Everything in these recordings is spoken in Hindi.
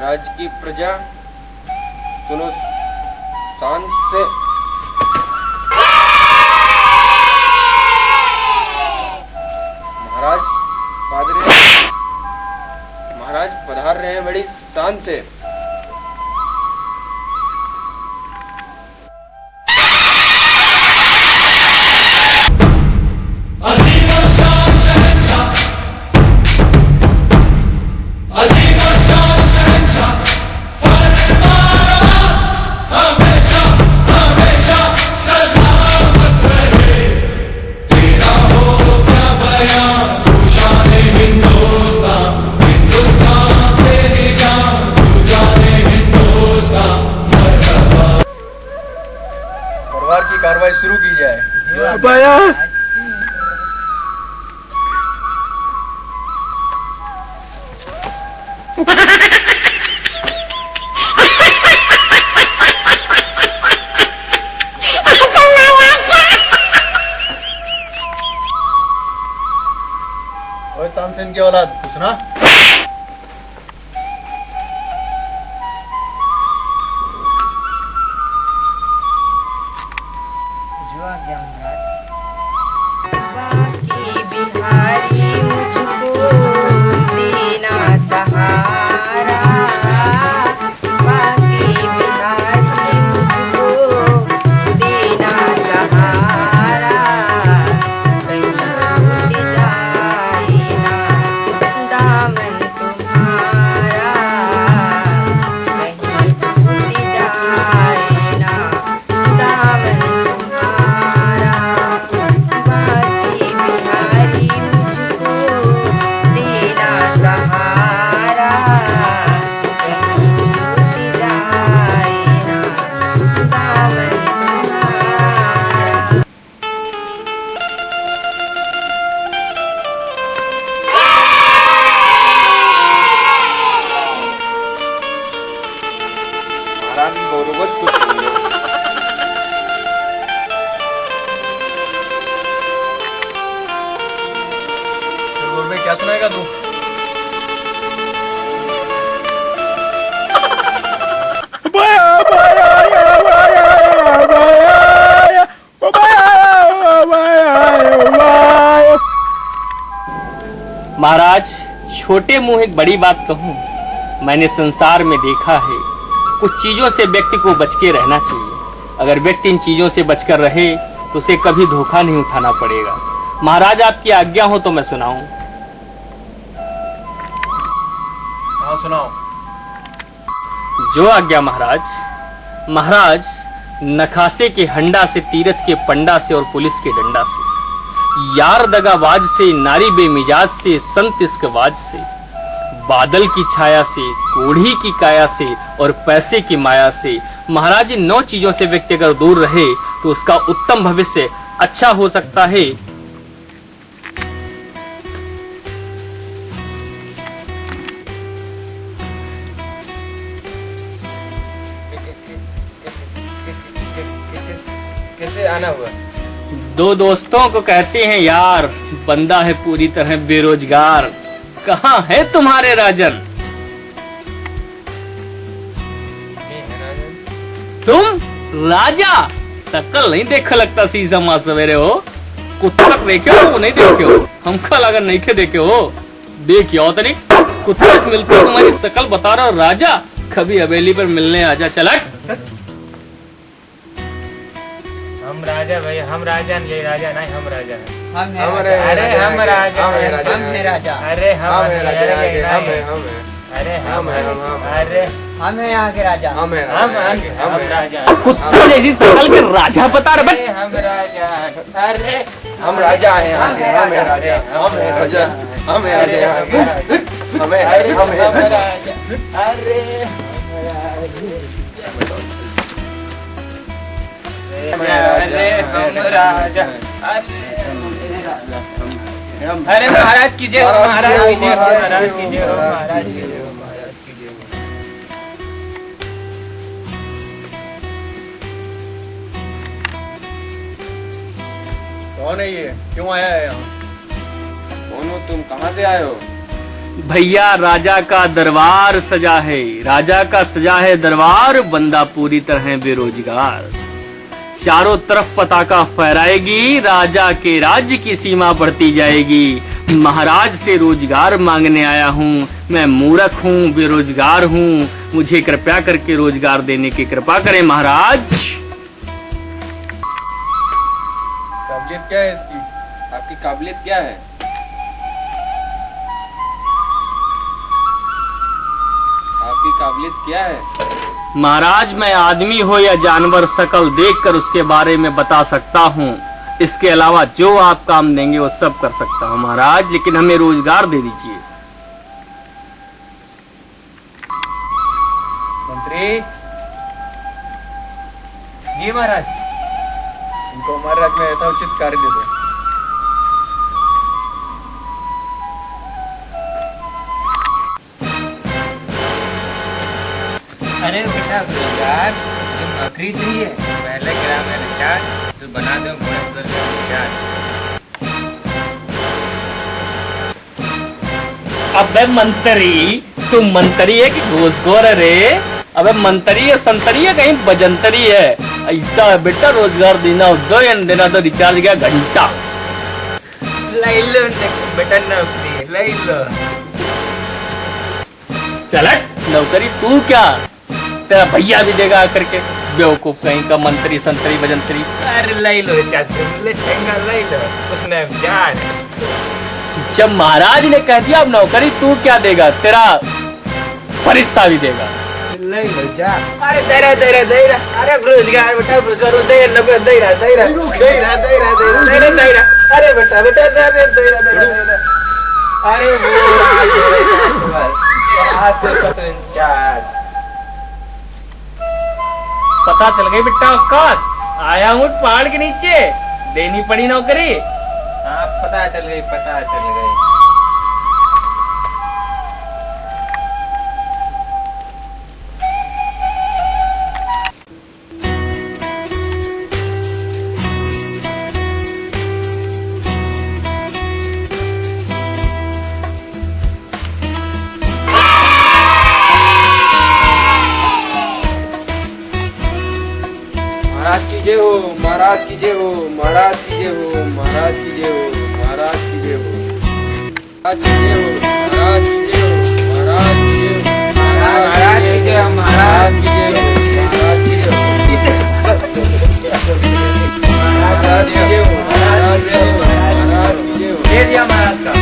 राज्य की प्रजा सुनो शांत से। महाराज पादरी महाराज पधार रहे हैं बड़ी शान से। की कार्रवाई शुरू की जाए। ओए तानसेन की औलाद कुछ ना। बाकी बिहारी मुझको देना सहारा, बाकी बिहारी मुझको देना सहारा, कहीं छूट जाए ना दामन तुम्हारा, कहीं छूट जाए ना दामन तुम्हारा, बाकी बिहारी मुझको देना सहारा, कहीं छूट जाए ना दामन तुम्हारा। महाराज गौरवश कुछ बोलो। बोल भाई क्या सुनाएगा तू? महाराज छोटे मुंह एक बड़ी बात कहूं, मैंने संसार में देखा है कुछ चीजों से व्यक्ति को बच के रहना चाहिए। अगर व्यक्ति इन चीजों से बचकर रहे तो उसे कभी धोखा नहीं उठाना पड़ेगा। महाराज आपकी आज्ञा हो तो मैं सुनाऊं। हाँ सुनाओ। जो आज्ञा महाराज। महाराज नखासे के हंडा से, तीरथ के पंडा से और पुलिस के डंडा से, यार दगाबाज से, नारी बेमिजाज से, संत इश्कबाज से, बादल की छाया से, कोढ़ी की काया से और पैसे की माया से, महाराज इन 9 चीजों से व्यक्ति अगर दूर रहे तो उसका उत्तम भविष्य अच्छा हो सकता है। कैसे आना हुआ? 2 दोस्तों को कहते हैं यार, बंदा है पूरी तरह बेरोजगार, कहाँ है तुम्हारे राजन? तुम राजा शक्ल नहीं देख लगता, सीसा मां सवेरे हो कुत्ता देखे हो वो नहीं देखे हो, हमका अगर नहीं के देखे हो देखियो तनी कुत्ते से मिलते हो, तुम्हारी शक्ल बता रहा हो राजा, कभी हवेली पर मिलने आजा। चला हम राजा भैया, हम राजा नहीं, राजा नहीं, हम राजा हैं। अरे हम राजा, हम है राजा, अरे हम हम अरे हम है यहाँ के राजा, हम राजा, कुत्ते जैसी शक्ल के राजा बता रहे अरे हम राजा, अरे हम राजा हैं, हम राजा, हम राजा, हम राजा, हम राजा, अरे अरे महाराज की जय, महाराज की जय, महाराज की जय, महाराज की जय, महाराज की जय। कौन है ये? क्यों आया है यहाँ? कौन हो तुम? कहाँ से आए हो? भैया राजा का दरबार सजा है, राजा का सजा है दरबार, बंदा पूरी तरह बेरोजगार। चारों तरफ पताका फहराएगी, राजा के राज्य की सीमा बढ़ती जाएगी। महाराज से रोजगार मांगने आया हूँ, मैं मूर्ख हूँ, बेरोजगार हूँ, मुझे कृपया करके रोजगार देने की कृपा करें महाराज। काबिलियत क्या है इसकी? आपकी काबिलियत क्या है? आपकी काबिलियत क्या है? महाराज मैं आदमी हो या जानवर शकल देखकर उसके बारे में बता सकता हूँ। इसके अलावा जो आप काम देंगे वो सब कर सकता हूँ महाराज, लेकिन हमें रोजगार दे दीजिए। मंत्री, जी महाराज। इनको हमारे राज्य में यथोचित कार्य दे दो। अरे बेटा रोजगार जो नौकरी चाहिए, पहले ग्राम में रिचार्ज तो बना दो का रिचार्ज। अबे मंत्री, तुम मंत्री है कि घूसखोर है रे? अबे मंत्री है संतरी है कहीं बजंतरी है? ऐसा है बेटा, रोजगार देना हो दो या देना तो रिचार्ज गया घंटा। ले लो बेटा नौकरी, ले लो। चल नौकरी तू क्या, तेरा भैया भी देगा आकर के, बेवकूफ कहीं का मंत्री संतरी बजंतरी। अरे ले लो रिचार्ज, ले लो उसने जान। जब महाराज ने कह दिया अब नौकरी तू क्या देगा, तेरा फरिश्ता भी देगा। ले लो जा। अरे दे रहा, अरे रोजगार बेटा रोजगार दे रहा। अरे बेटा दे रहा। अरे वो पता चल गई बेटा औकात, आया हूँ पहाड़ के नीचे, देनी पड़ी नौकरी। हाँ पता चल गई। महाराज की जय हो, महाराज की जय हो, महाराज की जय हो, महाराज की जय हो, महाराज की जय हो, महाराज की जय हो, महाराज की जय हो, महाराज की जय हो, महाराज की जय हो, महाराज की जय हो, महाराज की जय हो, महाराज की जय हो, महाराज की जय हो, महाराज की जय हो। दे दिया महाराज का।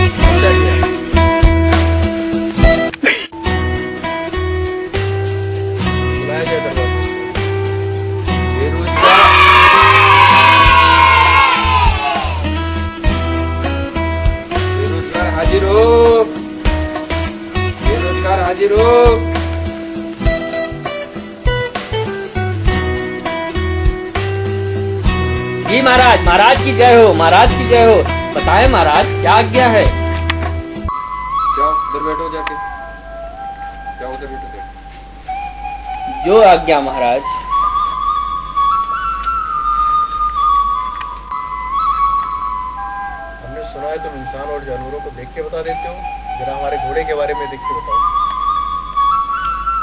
बुलाया जाए दरबार में। बेरोजगार हाजिर हो, बेरोजगार हाजिर हो। जी महाराज, महाराज की जय हो, महाराज की जय हो। बताएं महाराज क्या आज्ञा है? जाओ उधर बैठो, जाके जाओ उधर बैठो जाके। जो आज्ञा महाराज। हमने सुना है तुम इंसान और जानवरों को देख के बता देते हो, जरा हमारे घोड़े के बारे में देख के बताओ।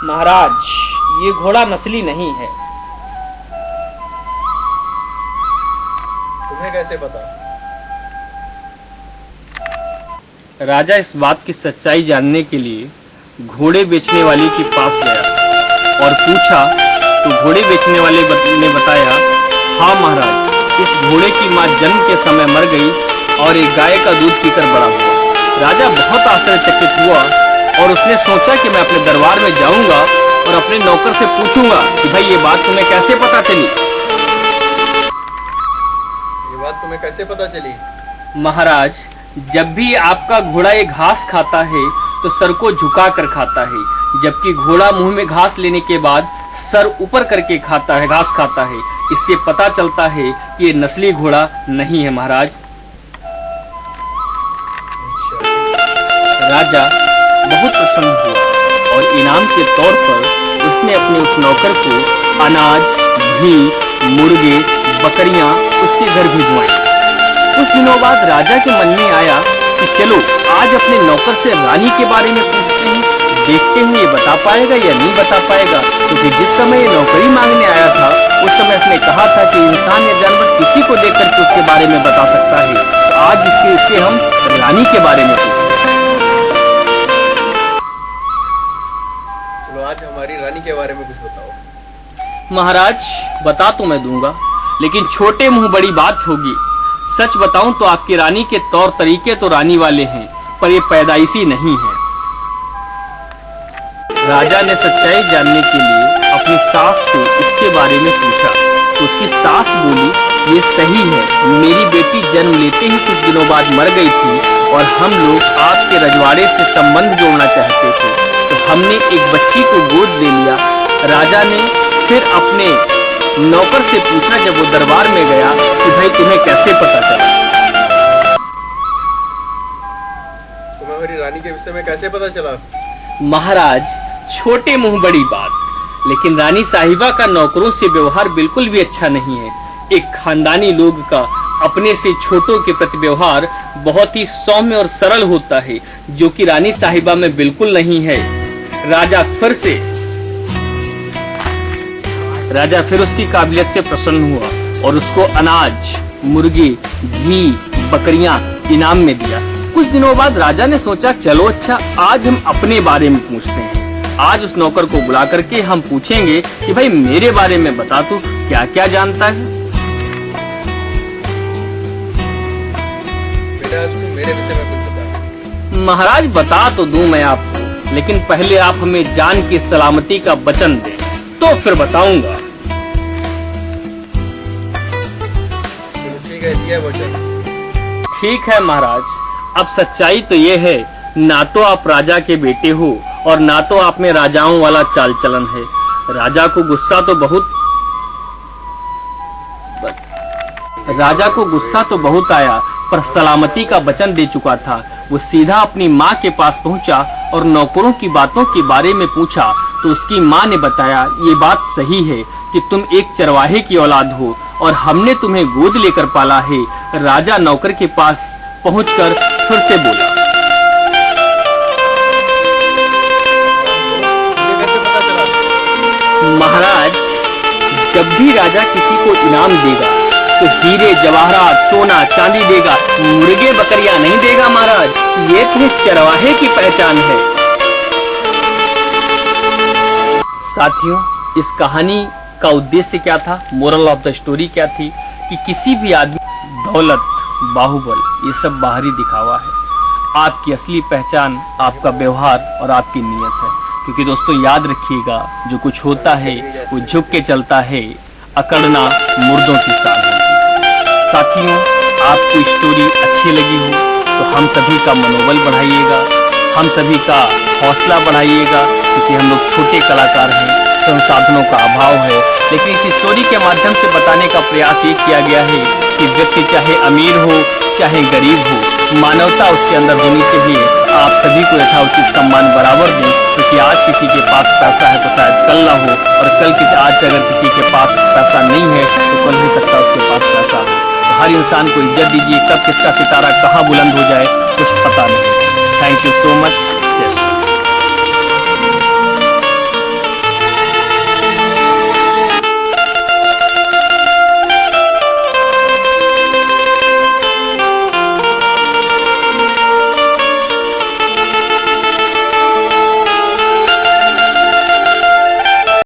महाराज ये घोड़ा नस्ली नहीं है। तुम्हें कैसे पता? राजा इस बात की सच्चाई जानने के लिए घोड़े बेचने वाले के पास गया और पूछा तो घोड़े बेचने वाले ने बताया, हाँ महाराज, इस घोड़े की माँ जन्म के समय मर गई और एक गाय का दूध पीकर बड़ा हुआ। राजा बहुत आश्चर्यचकित हुआ और उसने सोचा कि मैं अपने दरबार में जाऊंगा और अपने नौकर से पूछूंगा कि भाई ये बात तुम्हें कैसे पता चली। ये बात तुम्हें कैसे पता चली? महाराज जब भी आपका घोड़ा ये घास खाता है तो सर को झुका कर खाता है, जबकि घोड़ा मुंह में घास लेने के बाद सर ऊपर करके खाता है, घास खाता है। इससे पता चलता है कि ये नस्ली घोड़ा नहीं है महाराज। राजा बहुत प्रसन्न हुआ और इनाम के तौर पर उसने अपने उस नौकर को अनाज, घी, मुर्गे, बकरियां उसके घर भिजवाई। कुछ दिनों बाद राजा के मन में आया कि चलो आज अपने नौकर से रानी के बारे में पूछते हैं, देखते हैं ये बता पाएगा या नहीं बता पाएगा। क्योंकि जिस समय ये नौकरी मांगने आया था उस समय इसने कहा था कि इंसान या जानवर किसी को देख करके उसके बारे में बता सकता है। तो आज इससे हम रानी के बारे में पूछते हैं। चलो आज हमारी रानी के बारे में कुछ बताओ। महाराज बता तो मैं दूंगा, लेकिन छोटे मुंह बड़ी बात होगी। सच बताऊं तो आपकी रानी के तौर तरीके तो रानी वाले हैं, पर ये पैदाइशी नहीं है। राजा ने सच्चाई जानने के लिए अपनी सास से इसके बारे में पूछा तो उसकी सास बोली, ये सही है, मेरी बेटी जन्म लेते ही कुछ दिनों बाद मर गई थी और हम लोग आपके रजवाड़े से संबंध जोड़ना चाहते थे, तो हमने एक बच्ची को गोद ले लिया। राजा ने फिर अपने नौकर से पूछा जब वो दरबार में गया कि भाई तुम्हें कैसे पता चला? तुम्हें हमारी रानी के विषय में कैसे पता चला? महाराज छोटे मुंह बड़ी बात, लेकिन रानी साहिबा का नौकरों से व्यवहार बिल्कुल भी अच्छा नहीं है। एक खानदानी लोग का अपने से छोटों के प्रति व्यवहार बहुत ही सौम्य और सरल होता है, जो कि रानी साहिबा में बिल्कुल नहीं है। राजा फिर उसकी काबिलियत से प्रसन्न हुआ और उसको अनाज, मुर्गी, घी, बकरियां इनाम में दिया। कुछ दिनों बाद राजा ने सोचा चलो अच्छा आज हम अपने बारे में पूछते हैं। आज उस नौकर को बुला करके हम पूछेंगे कि भाई मेरे बारे में बता, तू क्या क्या जानता है? बेटा आज तू मेरे विषय में कुछ बता। महाराज बता तो दूं मैं आपको, लेकिन पहले आप हमें जान की सलामती का वचन दें, तो फिर बताऊंगा। ठीक है, दिया वचन। ठीक है महाराज, अब सच्चाई तो ये है, ना तो आप राजा के बेटे हो और ना तो आप में राजाओं वाला चाल चलन है। राजा को गुस्सा तो बहुत आया, पर सलामती का वचन दे चुका था। वो सीधा अपनी माँ के पास पहुंचा और नौकरों की बातों के बारे में पूछा तो उसकी माँ ने बताया, ये बात सही है कि तुम एक चरवाहे की औलाद हो और हमने तुम्हें गोद लेकर पाला है। राजा नौकर के पास पहुंचकर फिर से बोला, ये कैसे पता चला? महाराज जब भी राजा किसी को इनाम देगा तो हीरे जवाहरात सोना चांदी देगा, मुर्गे बकरियां नहीं देगा महाराज। ये तो चरवाहे की पहचान है। साथियों, इस कहानी का उद्देश्य क्या था, मोरल ऑफ द स्टोरी क्या थी कि किसी भी आदमी दौलत, बाहुबल ये सब बाहरी दिखावा है। आपकी असली पहचान आपका व्यवहार और आपकी नीयत है। क्योंकि दोस्तों याद रखिएगा, जो कुछ होता है वो झुक के चलता है, अकड़ना मुर्दों की शान होती है। साथियों, आपको स्टोरी अच्छी लगी हो तो हम सभी का मनोबल बढ़ाइएगा, हम सभी का हौसला बढ़ाइएगा, क्योंकि हम लोग छोटे कलाकार हैं, संसाधनों का अभाव है। लेकिन इस स्टोरी के माध्यम से बताने का प्रयास ये किया गया है कि व्यक्ति चाहे अमीर हो चाहे गरीब हो, मानवता उसके अंदर होनी चाहिए। आप सभी को यथाउचित सम्मान बराबर दें, क्योंकि आज किसी के पास पैसा है तो शायद कल ना हो, और कल आज अगर किसी के पास पैसा नहीं है तो कल हो सकता है उसके पास पैसा हो। तो हर इंसान को इज्जत दीजिए, कब किसका सितारा कहाँ बुलंद हो जाए कुछ पता नहीं। Thank you so much.